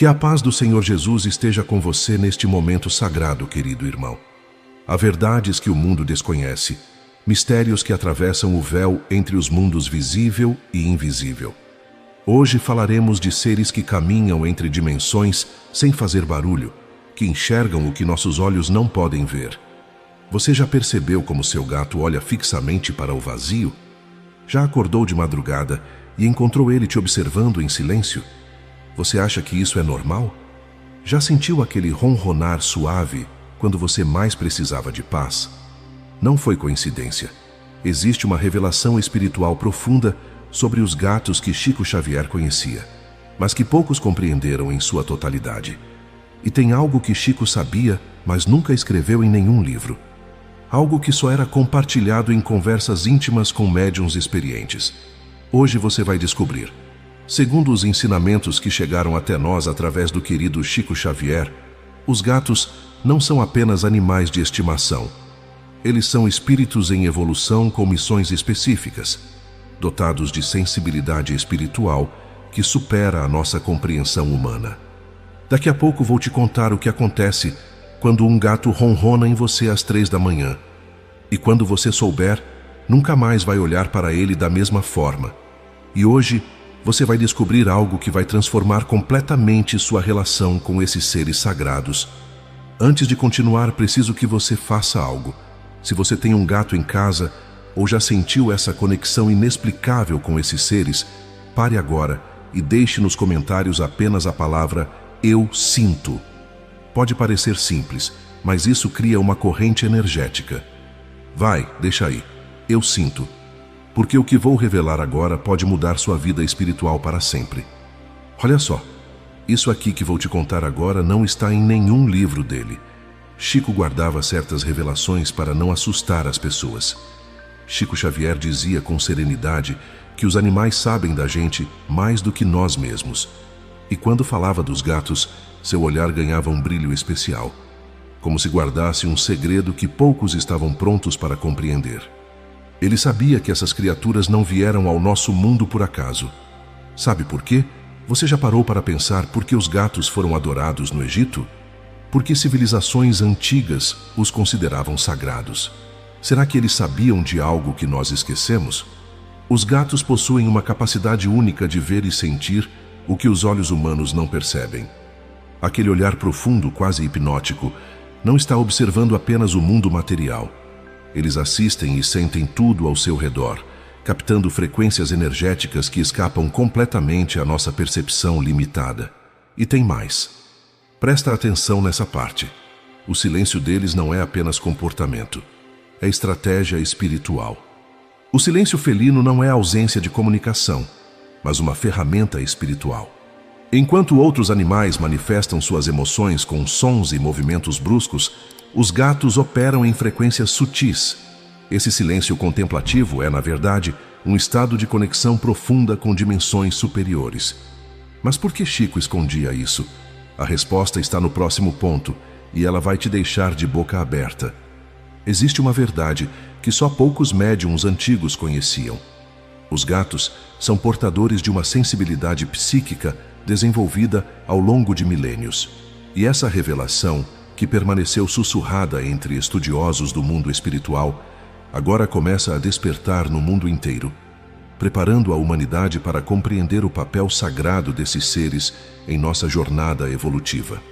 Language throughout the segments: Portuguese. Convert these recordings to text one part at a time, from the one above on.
Que a paz do Senhor Jesus esteja com você neste momento sagrado, querido irmão. Há verdades que o mundo desconhece, mistérios que atravessam o véu entre os mundos visível e invisível. Hoje falaremos de seres que caminham entre dimensões sem fazer barulho, que enxergam o que nossos olhos não podem ver. Você já percebeu como seu gato olha fixamente para o vazio? Já acordou de madrugada e encontrou ele te observando em silêncio? Você acha que isso é normal? Já sentiu aquele ronronar suave quando você mais precisava de paz? Não foi coincidência. Existe uma revelação espiritual profunda sobre os gatos que Chico Xavier conhecia, mas que poucos compreenderam em sua totalidade. E tem algo que Chico sabia, mas nunca escreveu em nenhum livro. Algo que só era compartilhado em conversas íntimas com médiuns experientes. Hoje você vai descobrir. Segundo os ensinamentos que chegaram até nós através do querido Chico Xavier, os gatos não são apenas animais de estimação. Eles são espíritos em evolução com missões específicas, dotados de sensibilidade espiritual que supera a nossa compreensão humana. Daqui a pouco vou te contar o que acontece quando um gato ronrona em você às 3 da manhã. E quando você souber, nunca mais vai olhar para ele da mesma forma. E hoje, você vai descobrir algo que vai transformar completamente sua relação com esses seres sagrados. Antes de continuar, preciso que você faça algo. Se você tem um gato em casa ou já sentiu essa conexão inexplicável com esses seres, pare agora e deixe nos comentários apenas a palavra "eu sinto". Pode parecer simples, mas isso cria uma corrente energética. Vai, deixa aí. Eu sinto. Porque o que vou revelar agora pode mudar sua vida espiritual para sempre. Olha só, isso aqui que vou te contar agora não está em nenhum livro dele. Chico guardava certas revelações para não assustar as pessoas. Chico Xavier dizia com serenidade que os animais sabem da gente mais do que nós mesmos. E quando falava dos gatos, seu olhar ganhava um brilho especial, como se guardasse um segredo que poucos estavam prontos para compreender. Ele sabia que essas criaturas não vieram ao nosso mundo por acaso. Sabe por quê? Você já parou para pensar por que os gatos foram adorados no Egito? Porque civilizações antigas os consideravam sagrados. Será que eles sabiam de algo que nós esquecemos? Os gatos possuem uma capacidade única de ver e sentir o que os olhos humanos não percebem. Aquele olhar profundo, quase hipnótico, não está observando apenas o mundo material. Eles assistem e sentem tudo ao seu redor, captando frequências energéticas que escapam completamente à nossa percepção limitada. E tem mais. Presta atenção nessa parte. O silêncio deles não é apenas comportamento, é estratégia espiritual. O silêncio felino não é ausência de comunicação, mas uma ferramenta espiritual. Enquanto outros animais manifestam suas emoções com sons e movimentos bruscos, os gatos operam em frequências sutis. Esse silêncio contemplativo é, na verdade, um estado de conexão profunda com dimensões superiores. Mas por que Chico escondia isso? A resposta está no próximo ponto, e ela vai te deixar de boca aberta. Existe uma verdade que só poucos médiuns antigos conheciam. Os gatos são portadores de uma sensibilidade psíquica desenvolvida ao longo de milênios. E essa revelação, que permaneceu sussurrada entre estudiosos do mundo espiritual, agora começa a despertar no mundo inteiro, preparando a humanidade para compreender o papel sagrado desses seres em nossa jornada evolutiva.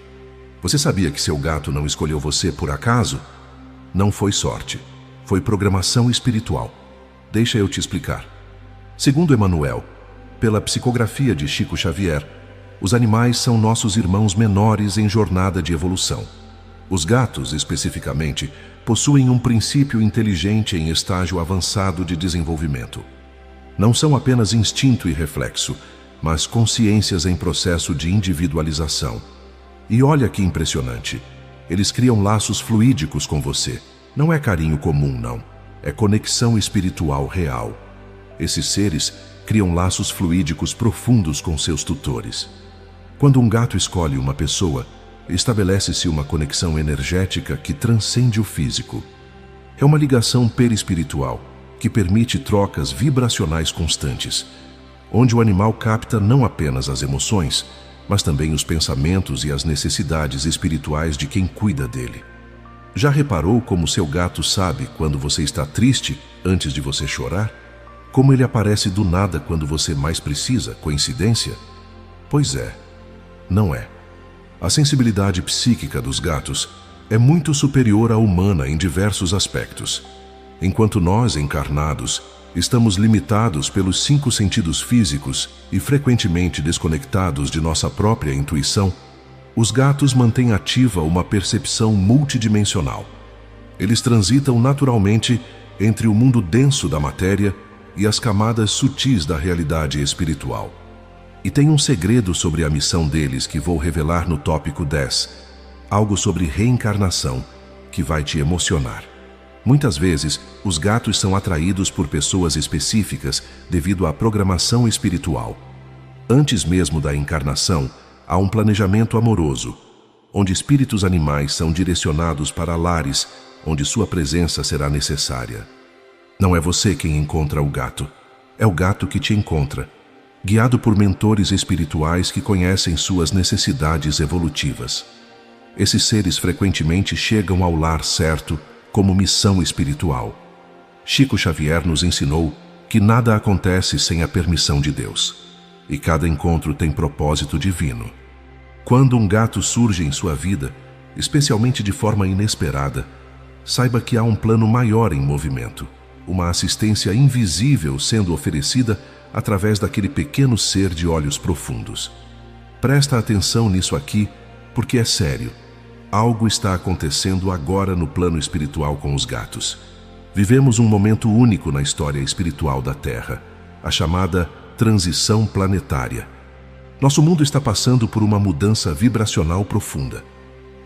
Você sabia que seu gato não escolheu você por acaso? Não foi sorte, foi programação espiritual. Deixa eu te explicar. Segundo Emmanuel, pela psicografia de Chico Xavier, os animais são nossos irmãos menores em jornada de evolução. Os gatos, especificamente, possuem um princípio inteligente em estágio avançado de desenvolvimento. Não são apenas instinto e reflexo, mas consciências em processo de individualização. E olha que impressionante, eles criam laços fluídicos com você. Não é carinho comum, não. É conexão espiritual real. Esses seres criam laços fluídicos profundos com seus tutores. Quando um gato escolhe uma pessoa, estabelece-se uma conexão energética que transcende o físico. É uma ligação perispiritual que permite trocas vibracionais constantes, onde o animal capta não apenas as emoções, mas também os pensamentos e as necessidades espirituais de quem cuida dele. Já reparou como seu gato sabe quando você está triste antes de você chorar? Como ele aparece do nada quando você mais precisa? Coincidência? Pois é, não é. A sensibilidade psíquica dos gatos é muito superior à humana em diversos aspectos. Enquanto nós, encarnados, estamos limitados pelos 5 sentidos físicos e frequentemente desconectados de nossa própria intuição, os gatos mantêm ativa uma percepção multidimensional. Eles transitam naturalmente entre o mundo denso da matéria e as camadas sutis da realidade espiritual. E tem um segredo sobre a missão deles que vou revelar no tópico 10, algo sobre reencarnação que vai te emocionar. Muitas vezes, os gatos são atraídos por pessoas específicas devido à programação espiritual. Antes mesmo da encarnação, há um planejamento amoroso, onde espíritos animais são direcionados para lares onde sua presença será necessária. Não é você quem encontra o gato, é o gato que te encontra, guiado por mentores espirituais que conhecem suas necessidades evolutivas. Esses seres frequentemente chegam ao lar certo como missão espiritual. Chico Xavier nos ensinou que nada acontece sem a permissão de Deus, e cada encontro tem propósito divino. Quando um gato surge em sua vida, especialmente de forma inesperada, saiba que há um plano maior em movimento, uma assistência invisível sendo oferecida através daquele pequeno ser de olhos profundos. Presta atenção nisso aqui, porque é sério. Algo está acontecendo agora no plano espiritual com os gatos. Vivemos um momento único na história espiritual da Terra, a chamada transição planetária. Nosso mundo está passando por uma mudança vibracional profunda,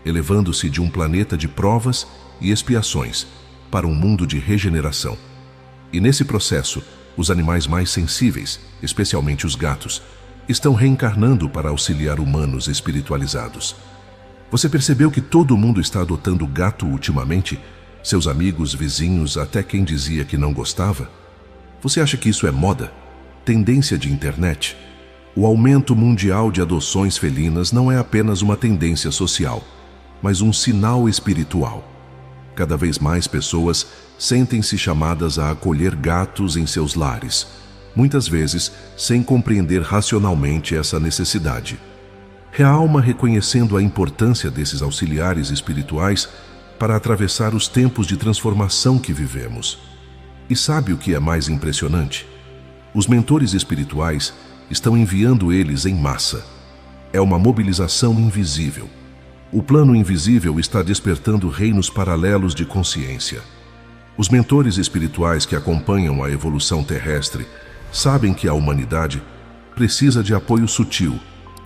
elevando-se de um planeta de provas e expiações para um mundo de regeneração. E nesse processo, os animais mais sensíveis, especialmente os gatos, estão reencarnando para auxiliar humanos espiritualizados. Você percebeu que todo mundo está adotando gato ultimamente? Seus amigos, vizinhos, até quem dizia que não gostava? Você acha que isso é moda? Tendência de internet? O aumento mundial de adoções felinas não é apenas uma tendência social, mas um sinal espiritual. Cada vez mais pessoas sentem-se chamadas a acolher gatos em seus lares, muitas vezes sem compreender racionalmente essa necessidade. Realma reconhecendo a importância desses auxiliares espirituais para atravessar os tempos de transformação que vivemos. E sabe o que é mais impressionante? Os mentores espirituais estão enviando eles em massa. É uma mobilização invisível. O plano invisível está despertando reinos paralelos de consciência. Os mentores espirituais que acompanham a evolução terrestre sabem que a humanidade precisa de apoio sutil,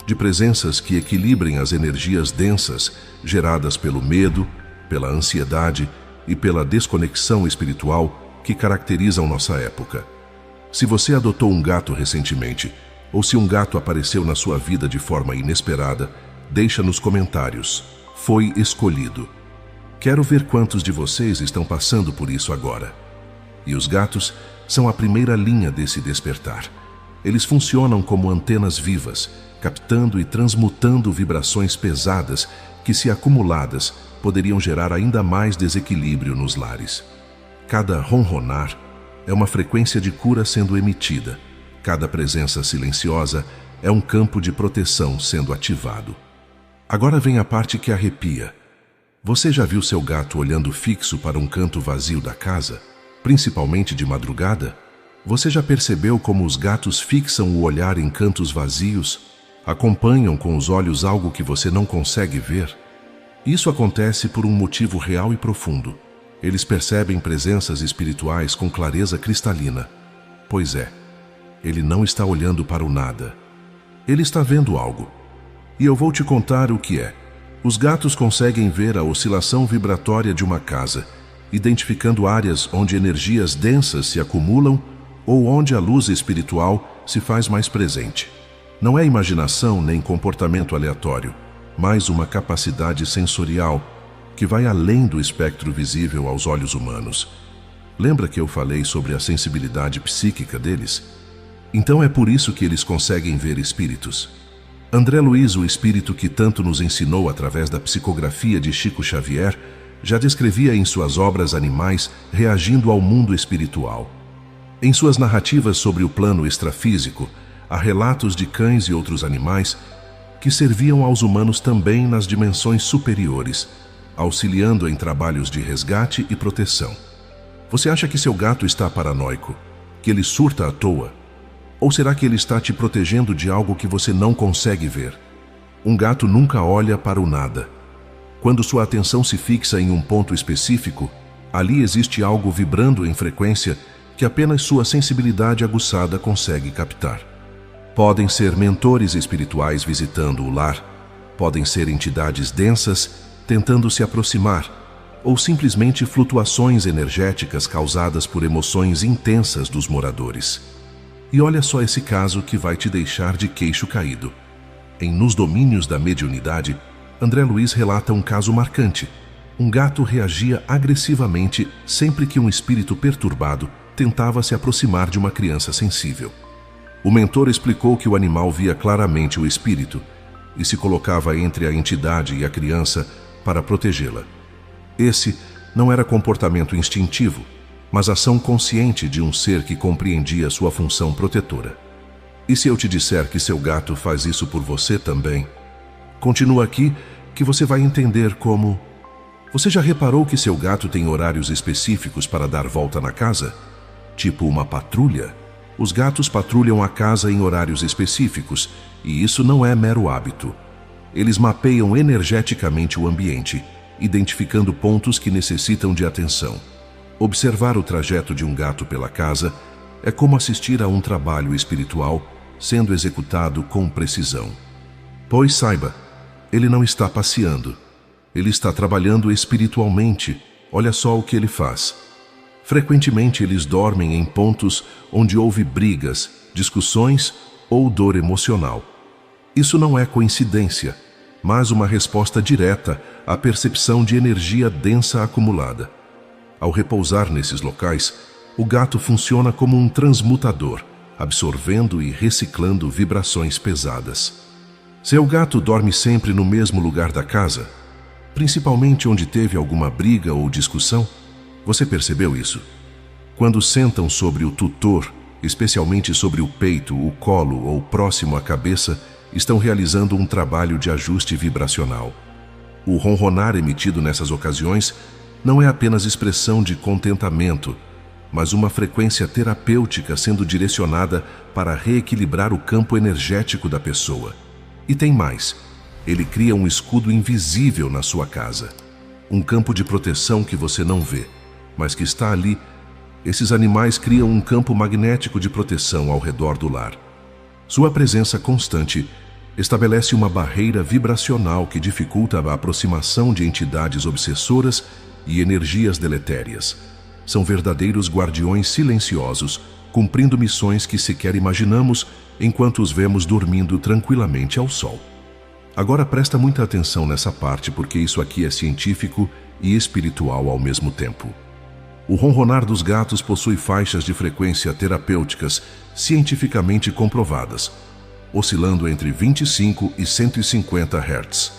de presenças que equilibrem as energias densas geradas pelo medo, pela ansiedade e pela desconexão espiritual que caracterizam nossa época. Se você adotou um gato recentemente, ou se um gato apareceu na sua vida de forma inesperada, deixa nos comentários. Foi escolhido. Quero ver quantos de vocês estão passando por isso agora. E os gatos são a primeira linha desse despertar. Eles funcionam como antenas vivas, captando e transmutando vibrações pesadas que, se acumuladas, poderiam gerar ainda mais desequilíbrio nos lares. Cada ronronar é uma frequência de cura sendo emitida. Cada presença silenciosa é um campo de proteção sendo ativado. Agora vem a parte que arrepia. Você já viu seu gato olhando fixo para um canto vazio da casa, principalmente de madrugada? Você já percebeu como os gatos fixam o olhar em cantos vazios, acompanham com os olhos algo que você não consegue ver? Isso acontece por um motivo real e profundo. Eles percebem presenças espirituais com clareza cristalina. Pois é, ele não está olhando para o nada. Ele está vendo algo. E eu vou te contar o que é. Os gatos conseguem ver a oscilação vibratória de uma casa, identificando áreas onde energias densas se acumulam ou onde a luz espiritual se faz mais presente. Não é imaginação nem comportamento aleatório, mas uma capacidade sensorial que vai além do espectro visível aos olhos humanos. Lembra que eu falei sobre a sensibilidade psíquica deles? Então é por isso que eles conseguem ver espíritos. André Luiz, o espírito que tanto nos ensinou através da psicografia de Chico Xavier, já descrevia em suas obras animais reagindo ao mundo espiritual. Em suas narrativas sobre o plano extrafísico, há relatos de cães e outros animais que serviam aos humanos também nas dimensões superiores, auxiliando em trabalhos de resgate e proteção. Você acha que seu gato está paranoico? Que ele surta à toa? Ou será que ele está te protegendo de algo que você não consegue ver? Um gato nunca olha para o nada. Quando sua atenção se fixa em um ponto específico, ali existe algo vibrando em frequência que apenas sua sensibilidade aguçada consegue captar. Podem ser mentores espirituais visitando o lar, podem ser entidades densas tentando se aproximar, ou simplesmente flutuações energéticas causadas por emoções intensas dos moradores. E olha só esse caso que vai te deixar de queixo caído. Em Nos Domínios da Mediunidade, André Luiz relata um caso marcante. Um gato reagia agressivamente sempre que um espírito perturbado tentava se aproximar de uma criança sensível. O mentor explicou que o animal via claramente o espírito e se colocava entre a entidade e a criança para protegê-la. Esse não era comportamento instintivo, mas ação consciente de um ser que compreendia sua função protetora. E se eu te disser que seu gato faz isso por você também? Continua aqui que você vai entender como... Você já reparou que seu gato tem horários específicos para dar volta na casa? Tipo uma patrulha? Os gatos patrulham a casa em horários específicos, e isso não é mero hábito. Eles mapeiam energeticamente o ambiente, identificando pontos que necessitam de atenção. Observar o trajeto de um gato pela casa é como assistir a um trabalho espiritual sendo executado com precisão. Pois saiba, ele não está passeando. Ele está trabalhando espiritualmente. Olha só o que ele faz. Frequentemente eles dormem em pontos onde houve brigas, discussões ou dor emocional. Isso não é coincidência, mas uma resposta direta à percepção de energia densa acumulada. Ao repousar nesses locais, o gato funciona como um transmutador, absorvendo e reciclando vibrações pesadas. Seu gato dorme sempre no mesmo lugar da casa, principalmente onde teve alguma briga ou discussão. Você percebeu isso? Quando sentam sobre o tutor, especialmente sobre o peito, o colo ou próximo à cabeça, estão realizando um trabalho de ajuste vibracional. O ronronar emitido nessas ocasiões não é apenas expressão de contentamento, mas uma frequência terapêutica sendo direcionada para reequilibrar o campo energético da pessoa. E tem mais, ele cria um escudo invisível na sua casa, um campo de proteção que você não vê, mas que está ali. Esses animais criam um campo magnético de proteção ao redor do lar. Sua presença constante estabelece uma barreira vibracional que dificulta a aproximação de entidades obsessoras e energias deletérias. São verdadeiros guardiões silenciosos, cumprindo missões que sequer imaginamos enquanto os vemos dormindo tranquilamente ao sol. Agora presta muita atenção nessa parte, porque isso aqui é científico e espiritual ao mesmo tempo. O ronronar dos gatos possui faixas de frequência terapêuticas cientificamente comprovadas, oscilando entre 25 e 150 Hz.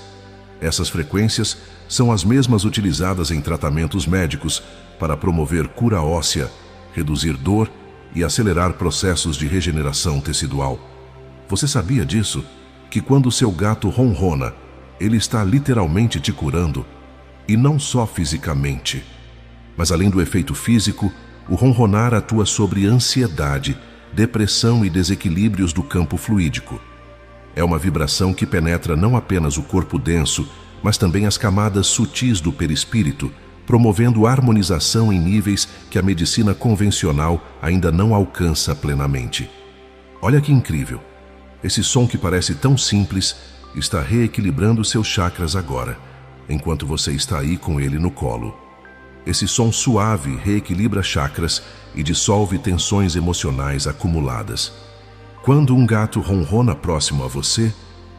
Essas frequências são as mesmas utilizadas em tratamentos médicos para promover cura óssea, reduzir dor e acelerar processos de regeneração tecidual. Você sabia disso? Que quando seu gato ronrona, ele está literalmente te curando, e não só fisicamente. Mas além do efeito físico, o ronronar atua sobre ansiedade, depressão e desequilíbrios do campo fluídico. É uma vibração que penetra não apenas o corpo denso, mas também as camadas sutis do perispírito, promovendo harmonização em níveis que a medicina convencional ainda não alcança plenamente. Olha que incrível! Esse som que parece tão simples está reequilibrando seus chakras agora, enquanto você está aí com ele no colo. Esse som suave reequilibra chakras e dissolve tensões emocionais acumuladas. Quando um gato ronrona próximo a você,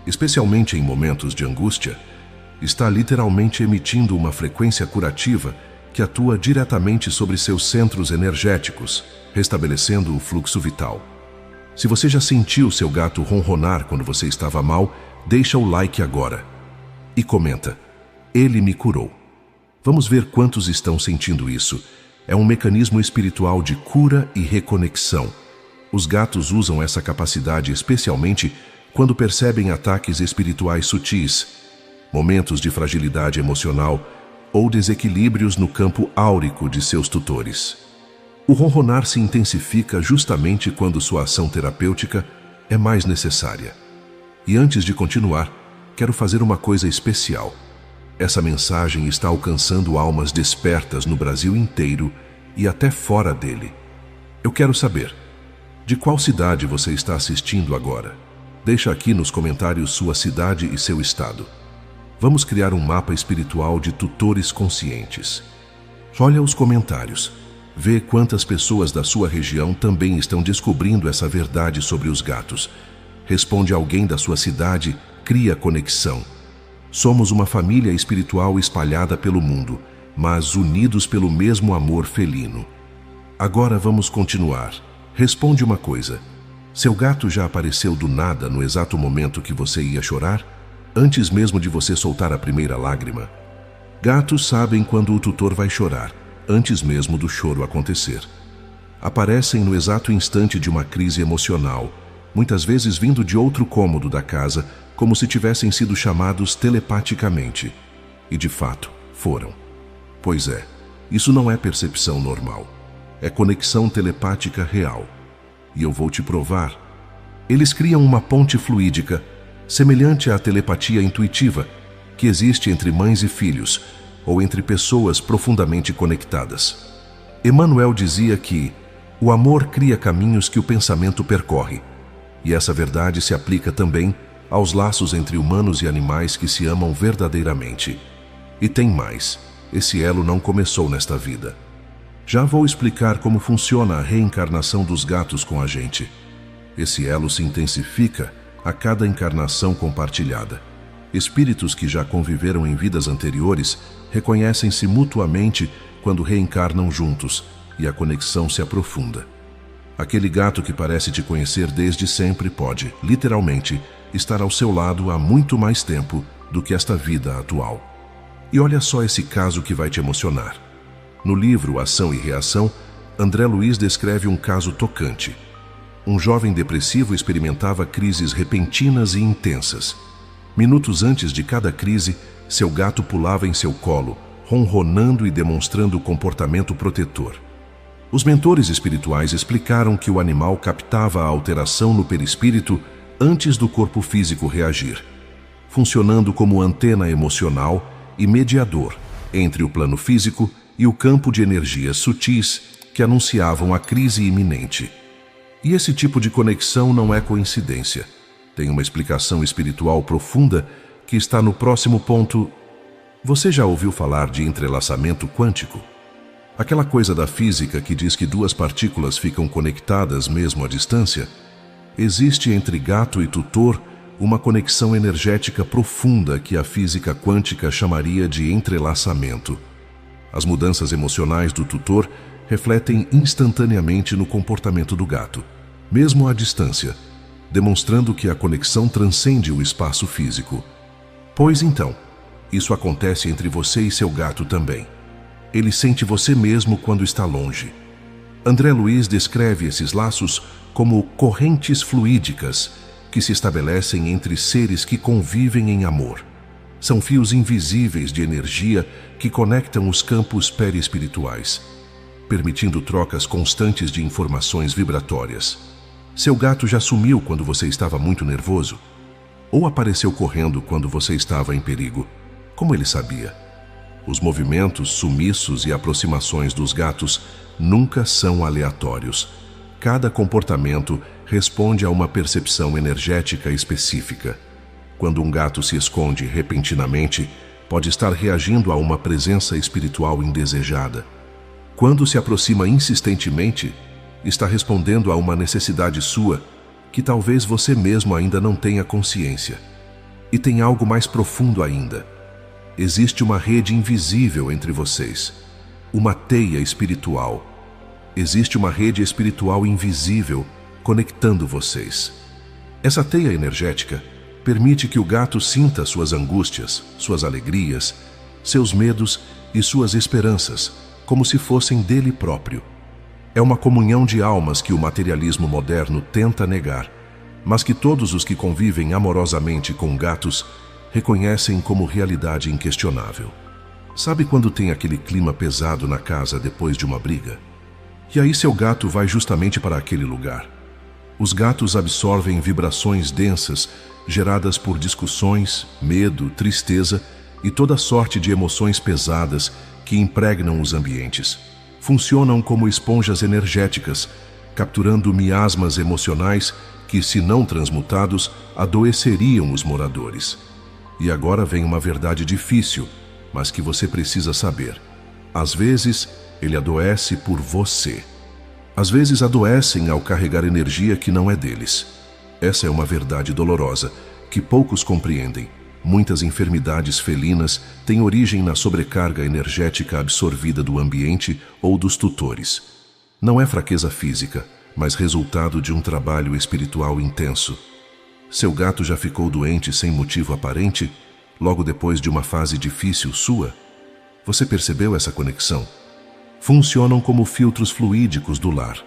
especialmente em momentos de angústia, está literalmente emitindo uma frequência curativa que atua diretamente sobre seus centros energéticos, restabelecendo o fluxo vital. Se você já sentiu seu gato ronronar quando você estava mal, deixa o like agora. E comenta: ele me curou. Vamos ver quantos estão sentindo isso. É um mecanismo espiritual de cura e reconexão. Os gatos usam essa capacidade especialmente quando percebem ataques espirituais sutis, momentos de fragilidade emocional ou desequilíbrios no campo áurico de seus tutores. O ronronar se intensifica justamente quando sua ação terapêutica é mais necessária. E antes de continuar, quero fazer uma coisa especial. Essa mensagem está alcançando almas despertas no Brasil inteiro e até fora dele. Eu quero saber, de qual cidade você está assistindo agora? Deixa aqui nos comentários sua cidade e seu estado. Vamos criar um mapa espiritual de tutores conscientes. Olha os comentários. Vê quantas pessoas da sua região também estão descobrindo essa verdade sobre os gatos. Responde alguém da sua cidade, cria conexão. Somos uma família espiritual espalhada pelo mundo, mas unidos pelo mesmo amor felino. Agora vamos continuar. Responde uma coisa. Seu gato já apareceu do nada no exato momento que você ia chorar? Antes mesmo de você soltar a primeira lágrima? Gatos sabem quando o tutor vai chorar, antes mesmo do choro acontecer. Aparecem no exato instante de uma crise emocional, muitas vezes vindo de outro cômodo da casa, como se tivessem sido chamados telepaticamente. E de fato, foram. Pois é, isso não é percepção normal. É conexão telepática real. E eu vou te provar. Eles criam uma ponte fluídica, semelhante à telepatia intuitiva, que existe entre mães e filhos, ou entre pessoas profundamente conectadas. Emmanuel dizia que o amor cria caminhos que o pensamento percorre, e essa verdade se aplica também aos laços entre humanos e animais que se amam verdadeiramente. E tem mais, esse elo não começou nesta vida. Já vou explicar como funciona a reencarnação dos gatos com a gente. Esse elo se intensifica a cada encarnação compartilhada. Espíritos que já conviveram em vidas anteriores reconhecem-se mutuamente quando reencarnam juntos e a conexão se aprofunda. Aquele gato que parece te conhecer desde sempre pode, literalmente, estar ao seu lado há muito mais tempo do que esta vida atual. E olha só esse caso que vai te emocionar. No livro Ação e Reação, André Luiz descreve um caso tocante. Um jovem depressivo experimentava crises repentinas e intensas. Minutos antes de cada crise, seu gato pulava em seu colo, ronronando e demonstrando comportamento protetor. Os mentores espirituais explicaram que o animal captava a alteração no perispírito antes do corpo físico reagir, funcionando como antena emocional e mediador entre o plano físico e o campo de energias sutis que anunciavam a crise iminente. E esse tipo de conexão não é coincidência. Tem uma explicação espiritual profunda que está no próximo ponto. Você já ouviu falar de entrelaçamento quântico? Aquela coisa da física que diz que duas partículas ficam conectadas mesmo à distância? Existe entre gato e tutor uma conexão energética profunda que a física quântica chamaria de entrelaçamento. As mudanças emocionais do tutor refletem instantaneamente no comportamento do gato, mesmo à distância, demonstrando que a conexão transcende o espaço físico. Pois então, isso acontece entre você e seu gato também. Ele sente você mesmo quando está longe. André Luiz descreve esses laços como correntes fluídicas que se estabelecem entre seres que convivem em amor. São fios invisíveis de energia que conectam os campos perispirituais, permitindo trocas constantes de informações vibratórias. Seu gato já sumiu quando você estava muito nervoso? Ou apareceu correndo quando você estava em perigo? Como ele sabia? Os movimentos, sumiços e aproximações dos gatos nunca são aleatórios. Cada comportamento responde a uma percepção energética específica. Quando um gato se esconde repentinamente, pode estar reagindo a uma presença espiritual indesejada. Quando se aproxima insistentemente, está respondendo a uma necessidade sua que talvez você mesmo ainda não tenha consciência. E tem algo mais profundo ainda. Existe uma rede invisível entre vocês, uma teia espiritual. Existe uma rede espiritual invisível conectando vocês. Essa teia energética permite que o gato sinta suas angústias, suas alegrias, seus medos e suas esperanças, como se fossem dele próprio. É uma comunhão de almas que o materialismo moderno tenta negar, mas que todos os que convivem amorosamente com gatos reconhecem como realidade inquestionável. Sabe quando tem aquele clima pesado na casa depois de uma briga? E aí seu gato vai justamente para aquele lugar. Os gatos absorvem vibrações densas geradas por discussões, medo, tristeza e toda sorte de emoções pesadas que impregnam os ambientes. Funcionam como esponjas energéticas, capturando miasmas emocionais que, se não transmutados, adoeceriam os moradores. E agora vem uma verdade difícil, mas que você precisa saber. Às vezes, ele adoece por você. Às vezes adoecem ao carregar energia que não é deles. Essa é uma verdade dolorosa, que poucos compreendem. Muitas enfermidades felinas têm origem na sobrecarga energética absorvida do ambiente ou dos tutores. Não é fraqueza física, mas resultado de um trabalho espiritual intenso. Seu gato já ficou doente sem motivo aparente, logo depois de uma fase difícil sua? Você percebeu essa conexão? Funcionam como filtros fluídicos do lar,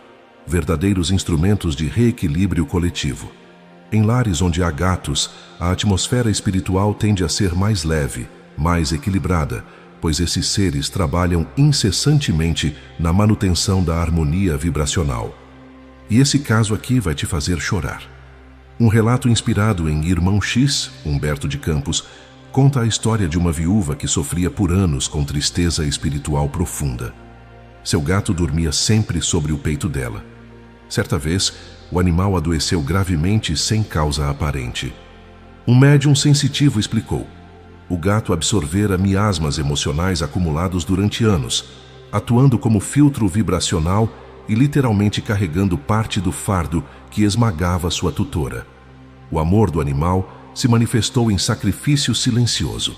verdadeiros instrumentos de reequilíbrio coletivo. Em lares onde há gatos, a atmosfera espiritual tende a ser mais leve, mais equilibrada, pois esses seres trabalham incessantemente na manutenção da harmonia vibracional. E esse caso aqui vai te fazer chorar. Um relato inspirado em Irmão X, Humberto de Campos, conta a história de uma viúva que sofria por anos com tristeza espiritual profunda. Seu gato dormia sempre sobre o peito dela. Certa vez, o animal adoeceu gravemente sem causa aparente. Um médium sensitivo explicou: o gato absorvera miasmas emocionais acumulados durante anos, atuando como filtro vibracional e literalmente carregando parte do fardo que esmagava sua tutora. O amor do animal se manifestou em sacrifício silencioso.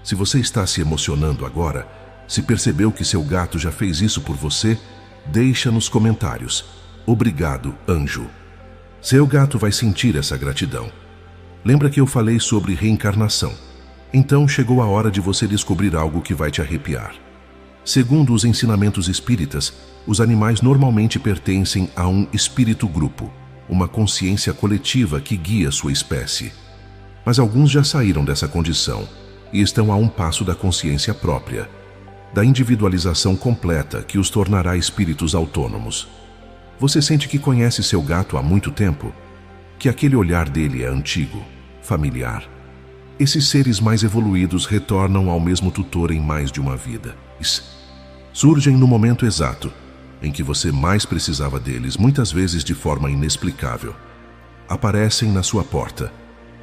Se você está se emocionando agora, se percebeu que seu gato já fez isso por você, deixa nos comentários. Obrigado, anjo. Seu gato vai sentir essa gratidão. Lembra que eu falei sobre reencarnação? Então chegou a hora de você descobrir algo que vai te arrepiar. Segundo os ensinamentos espíritas, os animais normalmente pertencem a um espírito-grupo, uma consciência coletiva que guia sua espécie. Mas alguns já saíram dessa condição e estão a um passo da consciência própria, da individualização completa que os tornará espíritos autônomos. Você sente que conhece seu gato há muito tempo? Que aquele olhar dele é antigo, familiar? Esses seres mais evoluídos retornam ao mesmo tutor em mais de uma vida. Surgem no momento exato em que você mais precisava deles, muitas vezes de forma inexplicável. Aparecem na sua porta.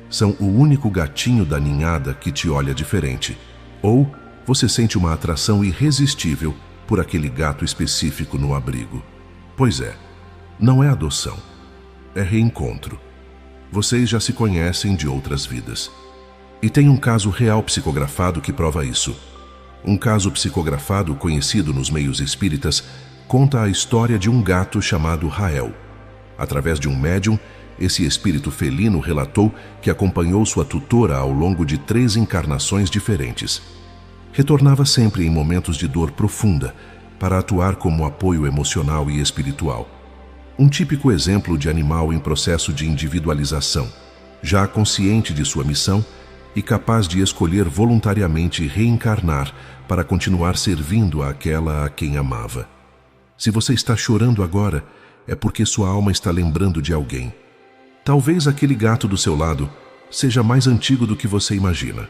São o único gatinho da ninhada que te olha diferente. Ou você sente uma atração irresistível por aquele gato específico no abrigo. Pois é, não é adoção, é reencontro. Vocês já se conhecem de outras vidas. E tem um caso real psicografado que prova isso. Um caso psicografado conhecido nos meios espíritas conta a história de um gato chamado Rael. Através de um médium, esse espírito felino relatou que acompanhou sua tutora ao longo de 3 encarnações diferentes. Retornava sempre em momentos de dor profunda, para atuar como apoio emocional e espiritual. Um típico exemplo de animal em processo de individualização, já consciente de sua missão e capaz de escolher voluntariamente reencarnar para continuar servindo àquela a quem amava. Se você está chorando agora, é porque sua alma está lembrando de alguém. Talvez aquele gato do seu lado seja mais antigo do que você imagina.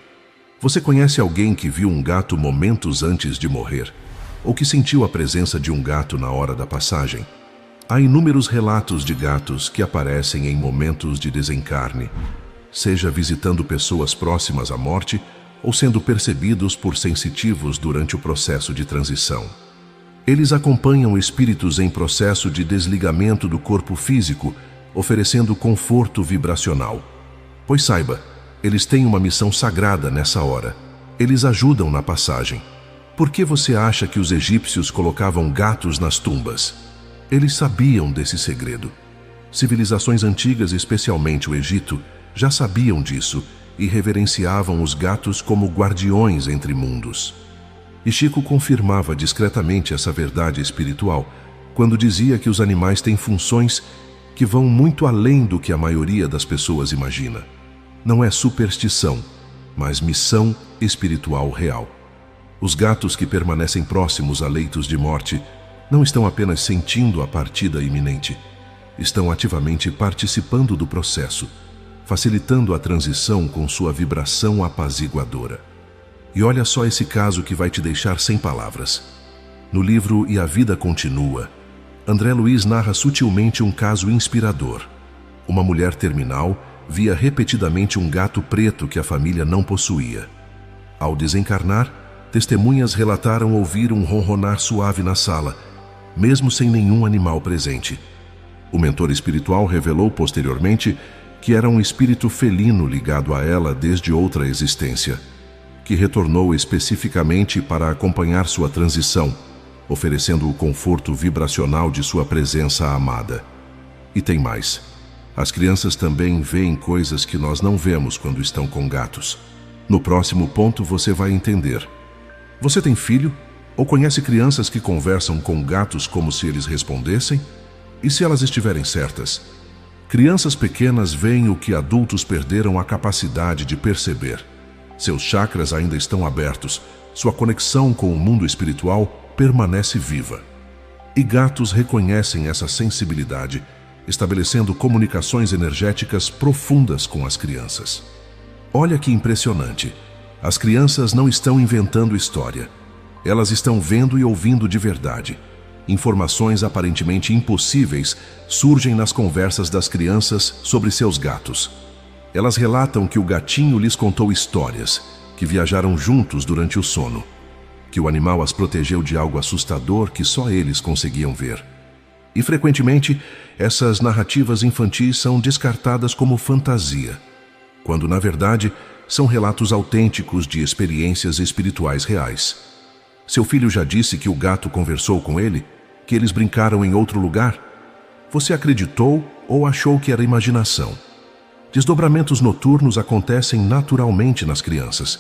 Você conhece alguém que viu um gato momentos antes de morrer? Ou que sentiu a presença de um gato na hora da passagem? Há inúmeros relatos de gatos que aparecem em momentos de desencarne, seja visitando pessoas próximas à morte ou sendo percebidos por sensitivos durante o processo de transição. Eles acompanham espíritos em processo de desligamento do corpo físico, oferecendo conforto vibracional. Pois saiba, eles têm uma missão sagrada nessa hora. Eles ajudam na passagem. Por que você acha que os egípcios colocavam gatos nas tumbas? Eles sabiam desse segredo. Civilizações antigas, especialmente o Egito, já sabiam disso e reverenciavam os gatos como guardiões entre mundos. E Chico confirmava discretamente essa verdade espiritual quando dizia que os animais têm funções que vão muito além do que a maioria das pessoas imagina. Não é superstição, mas missão espiritual real. Os gatos que permanecem próximos a leitos de morte não estão apenas sentindo a partida iminente, estão ativamente participando do processo, facilitando a transição com sua vibração apaziguadora. E olha só esse caso que vai te deixar sem palavras. No livro E a Vida Continua, André Luiz narra sutilmente um caso inspirador. Uma mulher terminal via repetidamente um gato preto que a família não possuía. Ao desencarnar, testemunhas relataram ouvir um ronronar suave na sala, mesmo sem nenhum animal presente. O mentor espiritual revelou posteriormente que era um espírito felino ligado a ela desde outra existência, que retornou especificamente para acompanhar sua transição, oferecendo o conforto vibracional de sua presença amada. E tem mais. As crianças também veem coisas que nós não vemos quando estão com gatos. No próximo ponto você vai entender. Você tem filho? Ou conhece crianças que conversam com gatos como se eles respondessem? E se elas estiverem certas? Crianças pequenas veem o que adultos perderam a capacidade de perceber. Seus chakras ainda estão abertos, sua conexão com o mundo espiritual permanece viva. E gatos reconhecem essa sensibilidade, estabelecendo comunicações energéticas profundas com as crianças. Olha que impressionante! As crianças não estão inventando história. Elas estão vendo e ouvindo de verdade. Informações aparentemente impossíveis surgem nas conversas das crianças sobre seus gatos. Elas relatam que o gatinho lhes contou histórias, que viajaram juntos durante o sono, que o animal as protegeu de algo assustador que só eles conseguiam ver. E frequentemente, essas narrativas infantis são descartadas como fantasia, quando na verdade são relatos autênticos de experiências espirituais reais. Seu filho já disse que o gato conversou com ele, que eles brincaram em outro lugar? Você acreditou ou achou que era imaginação? Desdobramentos noturnos acontecem naturalmente nas crianças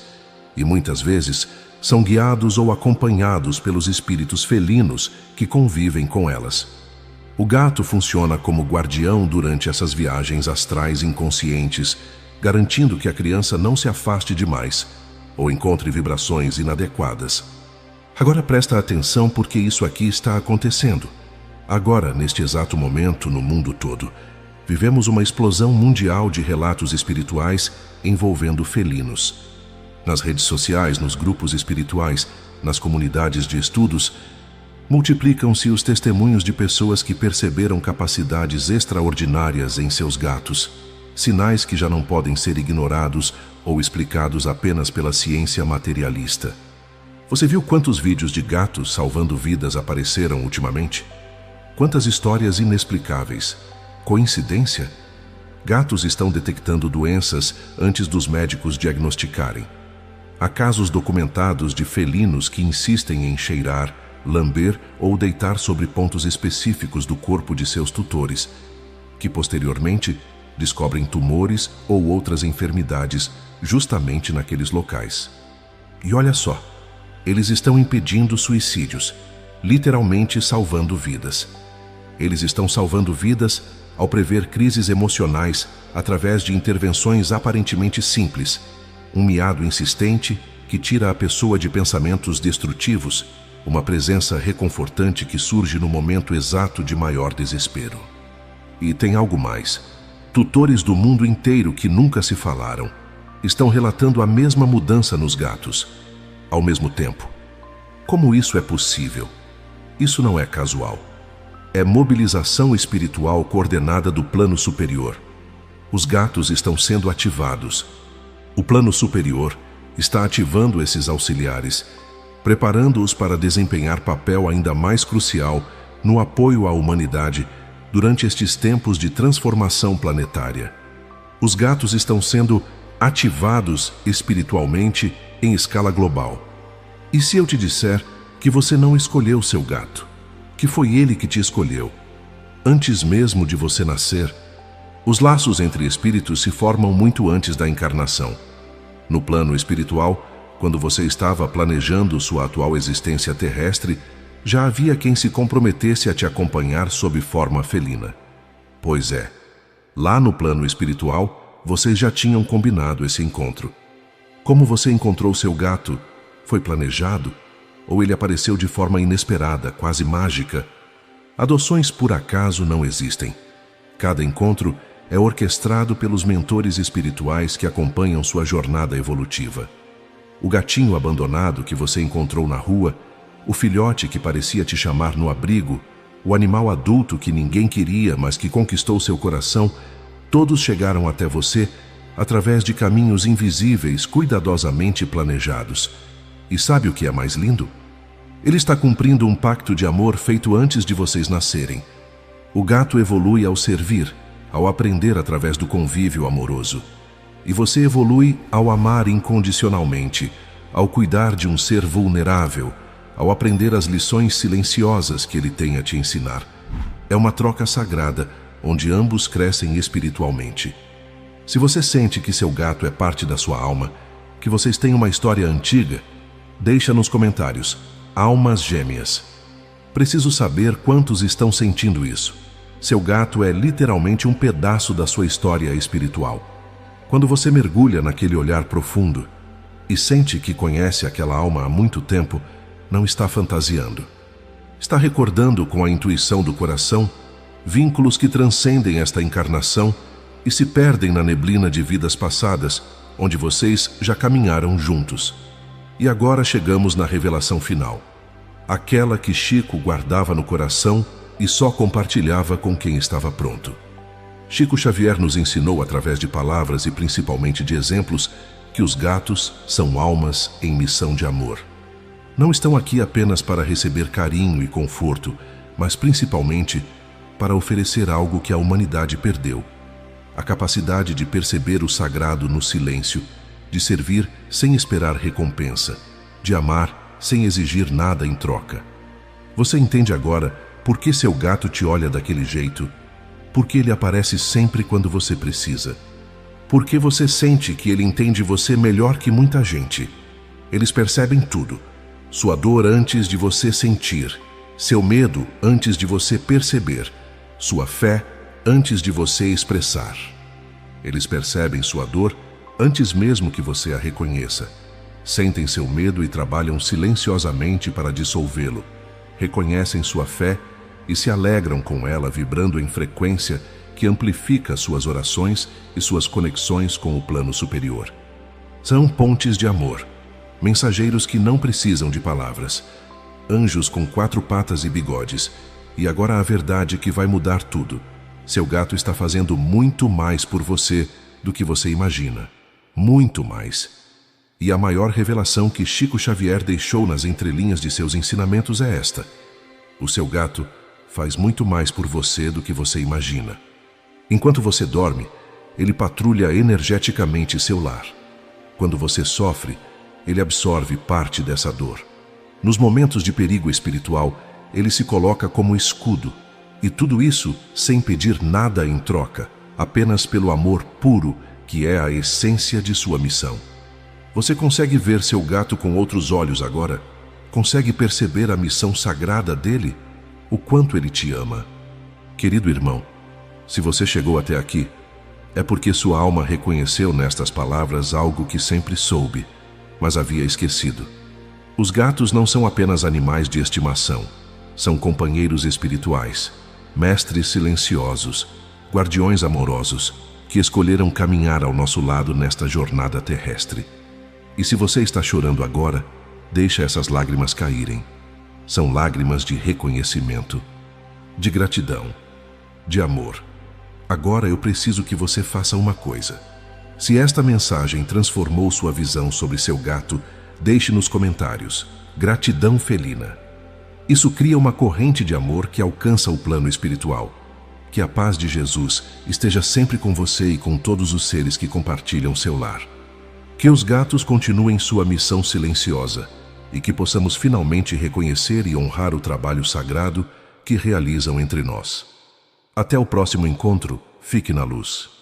e muitas vezes são guiados ou acompanhados pelos espíritos felinos que convivem com elas. O gato funciona como guardião durante essas viagens astrais inconscientes, garantindo que a criança não se afaste demais ou encontre vibrações inadequadas. Agora presta atenção porque isso aqui está acontecendo. Agora, neste exato momento, no mundo todo, vivemos uma explosão mundial de relatos espirituais envolvendo felinos. Nas redes sociais, nos grupos espirituais, nas comunidades de estudos, multiplicam-se os testemunhos de pessoas que perceberam capacidades extraordinárias em seus gatos, sinais que já não podem ser ignorados ou explicados apenas pela ciência materialista. Você viu quantos vídeos de gatos salvando vidas apareceram ultimamente? Quantas histórias inexplicáveis. Coincidência? Gatos estão detectando doenças antes dos médicos diagnosticarem. Há casos documentados de felinos que insistem em cheirar, lamber ou deitar sobre pontos específicos do corpo de seus tutores, que posteriormente descobrem tumores ou outras enfermidades justamente naqueles locais. E olha só, eles estão impedindo suicídios, literalmente salvando vidas. Eles estão salvando vidas ao prever crises emocionais através de intervenções aparentemente simples, um miado insistente que tira a pessoa de pensamentos destrutivos, uma presença reconfortante que surge no momento exato de maior desespero. E tem algo mais. Tutores do mundo inteiro que nunca se falaram estão relatando a mesma mudança nos gatos, ao mesmo tempo. Como isso é possível? Isso não é casual. É mobilização espiritual coordenada do plano superior. Os gatos estão sendo ativados. O plano superior está ativando esses auxiliares, preparando-os para desempenhar papel ainda mais crucial no apoio à humanidade durante estes tempos de transformação planetária. Os gatos estão sendo ativados espiritualmente em escala global. E se eu te disser que você não escolheu seu gato, que foi ele que te escolheu? antes mesmo de você nascer. Os laços entre espíritos se formam muito antes da encarnação. No plano espiritual, quando você estava planejando sua atual existência terrestre, já havia quem se comprometesse a te acompanhar sob forma felina. Pois é, lá no plano espiritual, vocês já tinham combinado esse encontro. Como você encontrou seu gato? Foi planejado? Ou ele apareceu de forma inesperada, quase mágica? Adoções por acaso não existem. Cada encontro é orquestrado pelos mentores espirituais que acompanham sua jornada evolutiva. O gatinho abandonado que você encontrou na rua, o filhote que parecia te chamar no abrigo, o animal adulto que ninguém queria, mas que conquistou seu coração, todos chegaram até você através de caminhos invisíveis, cuidadosamente planejados. E sabe o que é mais lindo? Ele está cumprindo um pacto de amor feito antes de vocês nascerem. O gato evolui ao servir, ao aprender através do convívio amoroso. E você evolui ao amar incondicionalmente, ao cuidar de um ser vulnerável, ao aprender as lições silenciosas que ele tem a te ensinar. É uma troca sagrada, onde ambos crescem espiritualmente. Se você sente que seu gato é parte da sua alma, que vocês têm uma história antiga, deixa nos comentários, almas gêmeas. Preciso saber quantos estão sentindo isso. Seu gato é literalmente um pedaço da sua história espiritual. Quando você mergulha naquele olhar profundo e sente que conhece aquela alma há muito tempo, não está fantasiando. Está recordando com a intuição do coração vínculos que transcendem esta encarnação e se perdem na neblina de vidas passadas, onde vocês já caminharam juntos. E agora chegamos na revelação final. Aquela que Chico guardava no coração e só compartilhava com quem estava pronto. Chico Xavier nos ensinou através de palavras e principalmente de exemplos que os gatos são almas em missão de amor. Não estão aqui apenas para receber carinho e conforto, mas principalmente para oferecer algo que a humanidade perdeu: a capacidade de perceber o sagrado no silêncio, de servir sem esperar recompensa, de amar sem exigir nada em troca. Você entende agora por que seu gato te olha daquele jeito? Por que ele aparece sempre quando você precisa? Por que você sente que ele entende você melhor que muita gente? Eles percebem tudo. Sua dor antes de você sentir, seu medo antes de você perceber, sua fé antes de você expressar. Eles percebem sua dor antes mesmo que você a reconheça. Sentem seu medo e trabalham silenciosamente para dissolvê-lo. Reconhecem sua fé e se alegram com ela, vibrando em frequência que amplifica suas orações e suas conexões com o plano superior. São pontes de amor, mensageiros que não precisam de palavras, anjos com 4 patas e bigodes. E agora a verdade que vai mudar tudo. Seu gato está fazendo muito mais por você do que você imagina. Muito mais. E a maior revelação que Chico Xavier deixou nas entrelinhas de seus ensinamentos é esta: o seu gato faz muito mais por você do que você imagina. Enquanto você dorme, ele patrulha energeticamente seu lar. Quando você sofre, ele absorve parte dessa dor. Nos momentos de perigo espiritual, ele se coloca como escudo. E tudo isso sem pedir nada em troca, apenas pelo amor puro, que é a essência de sua missão. Você consegue ver seu gato com outros olhos agora? Consegue perceber a missão sagrada dele? O quanto ele te ama. Querido irmão, se você chegou até aqui, é porque sua alma reconheceu nestas palavras algo que sempre soube, mas havia esquecido. Os gatos não são apenas animais de estimação. São companheiros espirituais, mestres silenciosos, guardiões amorosos, que escolheram caminhar ao nosso lado nesta jornada terrestre. E se você está chorando agora, deixa essas lágrimas caírem. São lágrimas de reconhecimento, de gratidão, de amor. Agora eu preciso que você faça uma coisa. Se esta mensagem transformou sua visão sobre seu gato, deixe nos comentários: gratidão felina. Isso cria uma corrente de amor que alcança o plano espiritual. Que a paz de Jesus esteja sempre com você e com todos os seres que compartilham seu lar. Que os gatos continuem sua missão silenciosa e que possamos finalmente reconhecer e honrar o trabalho sagrado que realizam entre nós. Até o próximo encontro, fique na luz.